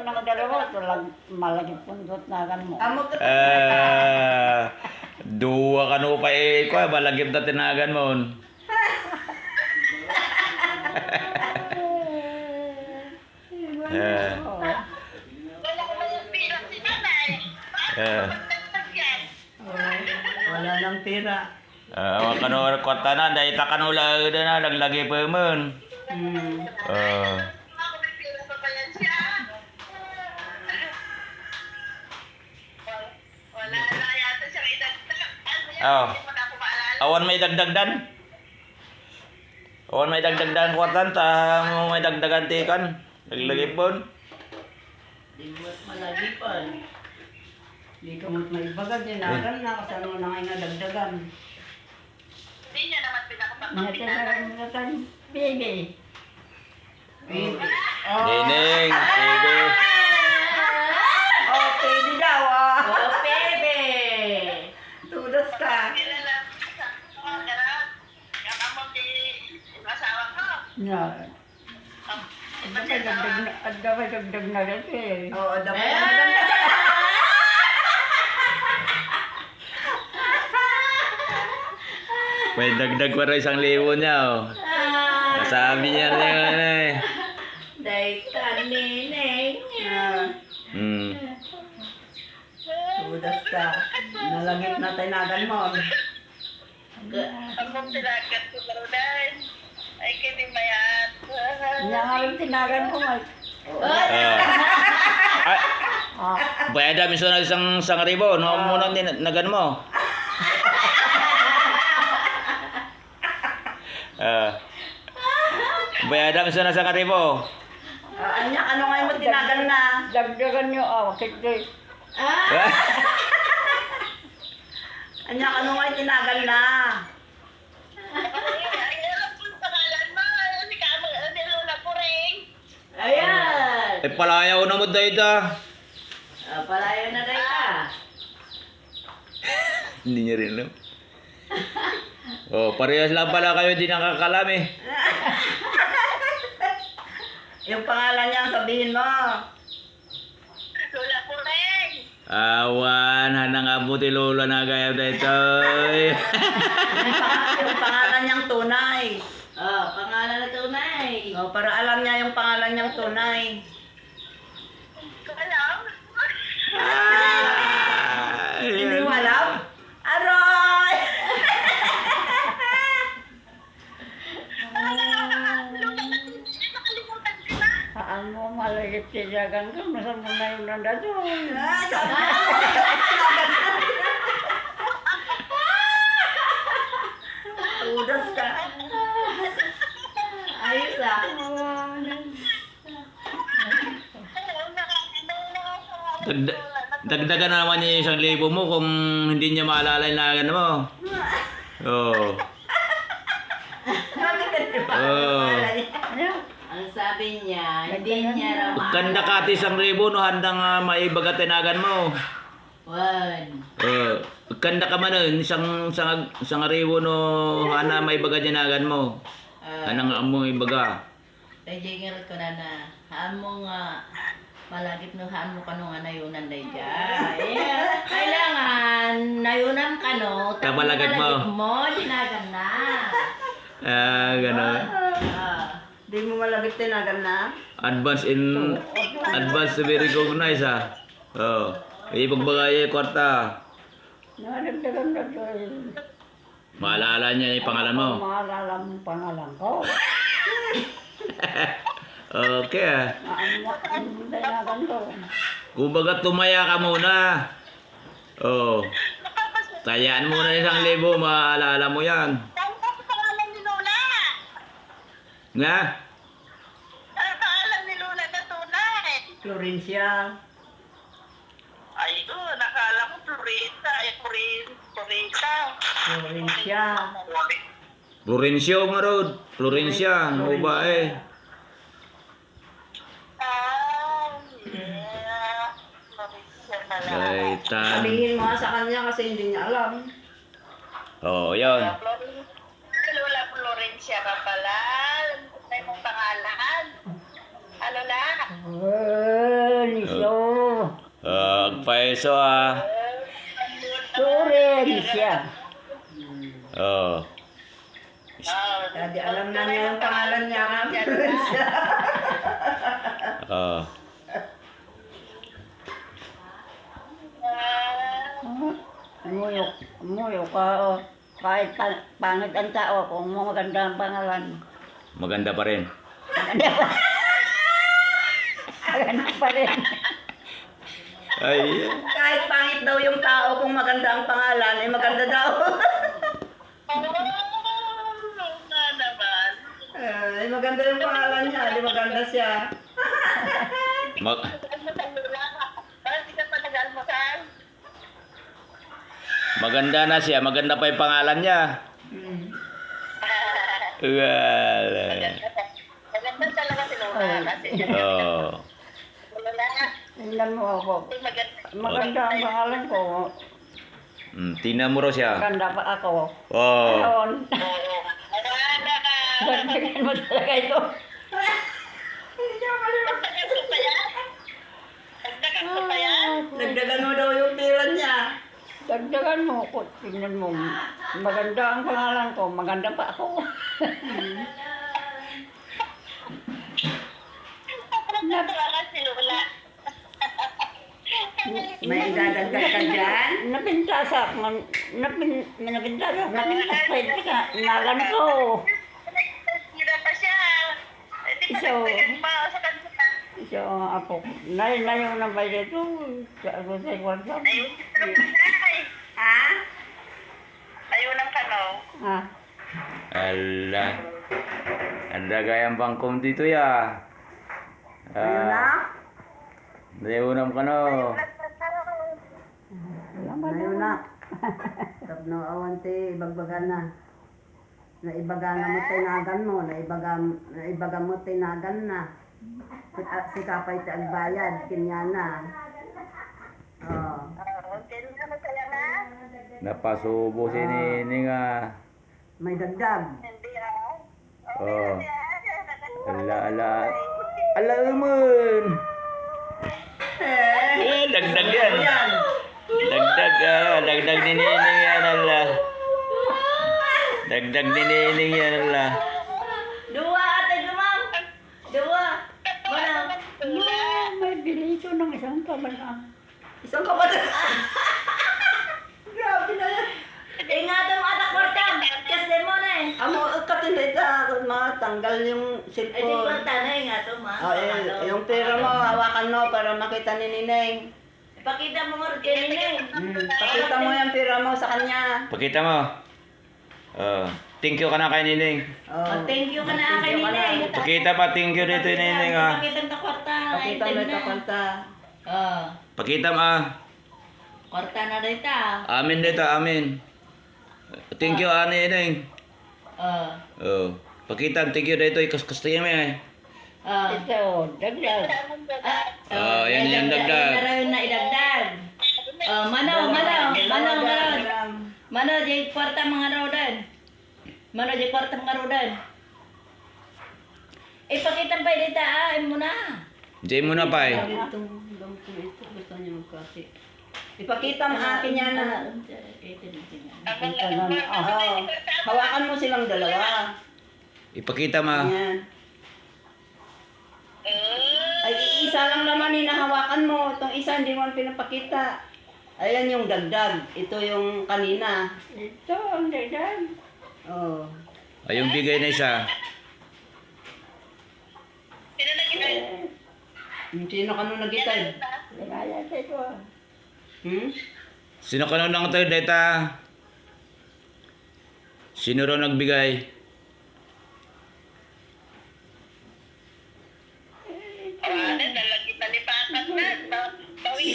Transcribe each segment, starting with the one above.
ng dalawa, tulang malagit pundot na gan mo. Duwa ka no pa ko, malagip na tinagan mo. Wala nang pera. Kano kwarta na, dahil takanula na naglagi pa mo. Wala na yata siya idagdag. Awan may dagdagdan. Awan may dagdagdan kwartan, ta may dagdagan tikan. Naglagi po. Di mo malagi pa. Di ka mo't may bagag din nagan na kasano na ngayon nadagdagan. Hindi niya naman pinakapagpapinagan. Natagalan baby. Baby. Nining, baby. Oh, baby daw ah. Oh, bebe! Tudas ka. Kilala sa mga garang. Yung among di asawa ko. Yeah. Dapat dagdag na rin eh. Oo, dapat May dagdag pa rin 1,000 niya. Sabi niya rin yun eh. Daitan nineng. Tudas ka. Nalagit na tinagan mo. Among tinagat ko karunan. Ay, kini mayat. Nga nga rin tinagan mo, Mike. Bayada miso na 1,000 ribo. No muna nagan mo. Bayada miso na 1,000 ribo. Anya, ano ngayon mo tinagan na? Dagdagan nyo, kikik. Anya, ano ngayon tinagan na? Ay, alam ko yung pangalan mo. Si Kamo, nilula ko rin. Ayan! Palayaw na mo dahil da. Palayo na rin ka. Hindi niya rin alam. Parehas lang pala kayo di nakakalam eh. Yung pangalan niya, sabihin mo. Lula ko rin. Awan, hanang abuti lolo na gaya dito. Yung pangalan niyang tunay. Pangalan na tunay. Para alam niya yung pangalan niyang tunay. Alam? Hindi mo alam? Aroy! Saan mo malagit tiyagan ka? Masan mo na yung nandadun? Udas ka. Ayos ah. Dagdagan na naman niya yung 1,000 mo kung hindi niya maalala yung nagan mo. Ang sabi niya, hindi niya raw Kanda ka 1,000 no handang maibaga tinagan mo. Kanda ka man nun, isang ribo no hana maibaga tinagan mo. Anang mo ibaga. Tajingir ko na haan mo nga malagip no haan mo kanong nayunan day dyan. Kailangan nayunan ka no. Kamalagip mo. Mo, dinagan na. Ganon. Di mo malagit tinagan na? Advance to be recognized ipagbagay kwarta. Nadagdagan na doon. Maalala niya yung pangalan mo. Maalala mo pangalan ko. Okay Ang tinagan ko. Kumbaga tumaya ka muna. Tayaan muna 1,000, maalala mo yan. Ang pangalan ni Lola. Nga? Ang pangalan ni Lola na tunay. Florencia. Ay, nakala ko Florita. Florita. Florencia. Florencio nga rod. Florencia, babae. Yeah. Florita na lang. Kaitan. Sabihin mo nga sa kanya kasi hindi niya alam. Yun. Lola Florencia ka pala. Alam ko na yung pangalan. Ano na? beso ah. Turing siya. Oh. Dati alam na niya yung pangalan niya. Siya. Oh. Muyok. Muyok ka. Oh. Kahit pangit ang tao, kung maganda ang pangalan. Maganda pa rin. Maganda pa. Maganda pa rin. Ay. Kahit pangit daw yung tao, kung maganda ang pangalan, ay maganda daw. nga naman. Ay maganda yung pangalan niya, di maganda siya. Mag Parang di ka pa nag-almusal. maganda na siya, maganda pa yung pangalan niya. Wala. Maganda talaga si Lola kasi Oh. Lola, Tingnan mo ako. maganda. Maganda ang pangalan ko. Tingnan mo raw siya. Maganda pa ako. Oh. Ayun. Oo. Wala ka. Dagdagan mo talaga ito. Dagdagan ko pa yan? Dagdagan ko pa yan? Dagdagan mo daw yung pera niya. Dagdagan mo ko. Tingnan mo. Maganda ang pangalan ko. Maganda pa ako. Natuwa ka si Lola. May idadagdag ka dyan? Napintasak. Napintasak pa ito ka. Nagan ko. Hira pa siya. Hindi pa So, nagdagan pa sa kanila. so ako. Nayo na ba dito? Sa ako sa kwarto. Ayun, ay. Ha? Ayun ang kanaw. Ha? Ala. Ang dagayang bangkom dito ya. Ayun na? Nayunam ka no. Ayun na. Tapno awante ibagbagan na. Naibaga nga mo tinagan mo, naibaga mo tinagan na. Si kapay ta agbayad, kinyana. Oh. Okay na, masaya na. Napasubo si Nini nga. May dagdag. Hindi ah. Oh. Ala, ala. Ala naman. Dagdag yan. Dagdag ah. Dagdag ni Nining yan ala. Dagdag ni Nining yan ala. Dua, ate Gumang. Dua. Mana? May bili ito ng isang kabataan. Isang kabataan? Grabe na yan. Ingatan mo atak kwartang. Kasi mo na eh. Amo, katinita, matanggal yung Ay, di cellphone. kwarta na ingatan mo. Oh, yung pera mo, hawakan mo para makita ni Nineng. Ipakita mo nga rin eh. Pakita mo yung pera mo sa kanya. Pakita mo. Oh. Thank you ka na kay Nining. Oh. Thank you ka na kay Nineng. Pakita pa thank you dito ni Nining ah. Pakita ang kwarta. Pakita mo ito kanta. Oh. Pakita mo ah. Kwarta na rin ta. Amin dito, amin. Thank you ani Nining. Oh. Oh. Pakita thank you dito ikas-kastiin mo eh. Oh. Ito, dagdag. Oh, yan yung dagdag. Yan na idagdag. Oh, manaw. Manaw, di kwarta mga rodan. Manaw, di kwarta mga rodan. Ipakita pa dito ah, mo na. Diyan mo na pa eh. Ito, gusto niya magkasi. Ipakita mo akin yan na. Ito na. Oh. Hawakan mo silang dalawa. Ipakita mo. Yan. Ay, isa lang naman hinahawakan mo. Itong isa hindi mo pinapakita. Ayan yung dagdag. Ito yung kanina. Ito ang dagdag. Oh. Ay, yung bigay na isa. Sino nag-ibig? Sino ka nung nagitay? Hmm? Sino ka nung tayo data? Sino raw nagbigay?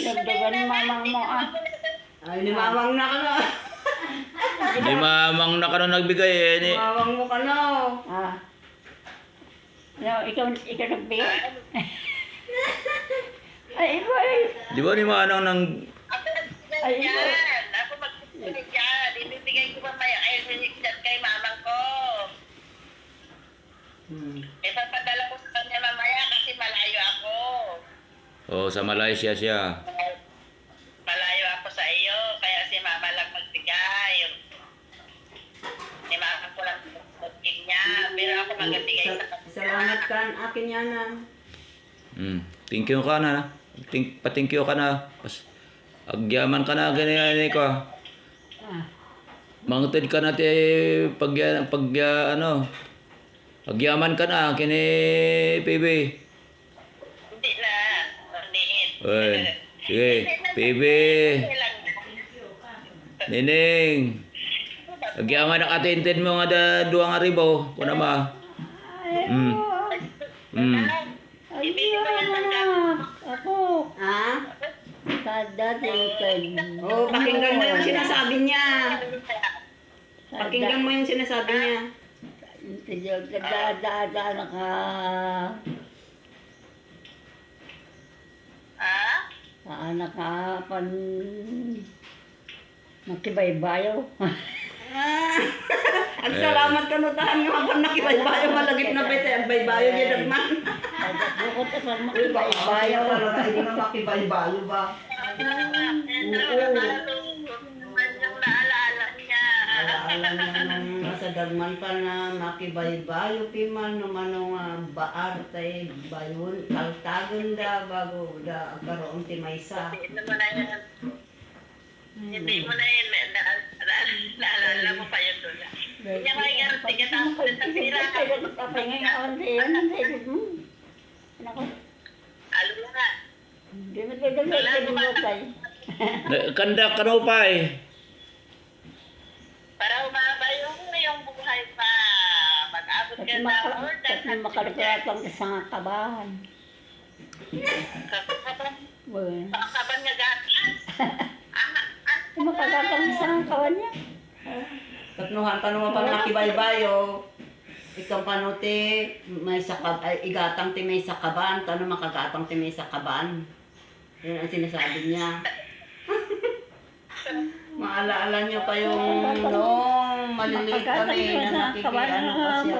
Dagdagan ni mamang mo ah. Ay, ni mamang na ka na. Di mamang na ka nung nagbigay eh. Ni. Mamang mo ka na. Ah. No, ikaw nagbigay? Ay, iba eh. Di ba ni Manang nang... Ay, iba. Ako magbibigay yan. Ibibigay ko mamaya kay mamang ko. Ipapadala ko sa kanya mamaya kasi malayo ako. Oh, sa Malaysia siya. Malayo magabigay sa Salamat ka, akin yan na. Thank you ka na. Thank you ka na. Agyaman ka na, ganyan ko. Mangutid ka na agyaman ka na, kini PB. Hindi na. Maliit. Oy, sige, PB. Nining. Agyaman na katintin mo nga duwang aribo. Kuna ma. Ako. Ha? Kadating kay... Oh, pakinggan mo yung sinasabi niya. Pakinggan mo yung sinasabi niya. Kadadaan ka... Ha? Anak ka pan... Makibaybayaw. Ang salamat ka nutahan nga habang nakibaybayo malagip na bete ang baybayo niya dagman. Bukod ka pan Baybayo makibaybayaw. talaga, hindi na makibaybayo ba? Yung naalala niya. Alaala na nung nasa dagman pa na makibaybayo piman numanong baar tay bayon kaltagon da bago da karoon ti maysa. Hindi mo na yun. Naalala mo pa yun doon. Hindi ka nga tigatapos sa sira. Alam mo nga. Kanda ka na pa eh. Para umaba yung buhay pa. Mag-abot ka na order. Makalagratang sa kabahan. Kaban nga gatas. Makalagratang sa kawan niya. Katnuhan pa naman pang nakibaybayo. Itong panuti, may sakab, ay igatang ti may sakaban, tano makagatang ti may sakaban. Yun ang sinasabi niya. Maalaala niyo pa yung nung maliliit kami na nakikiano pa siya.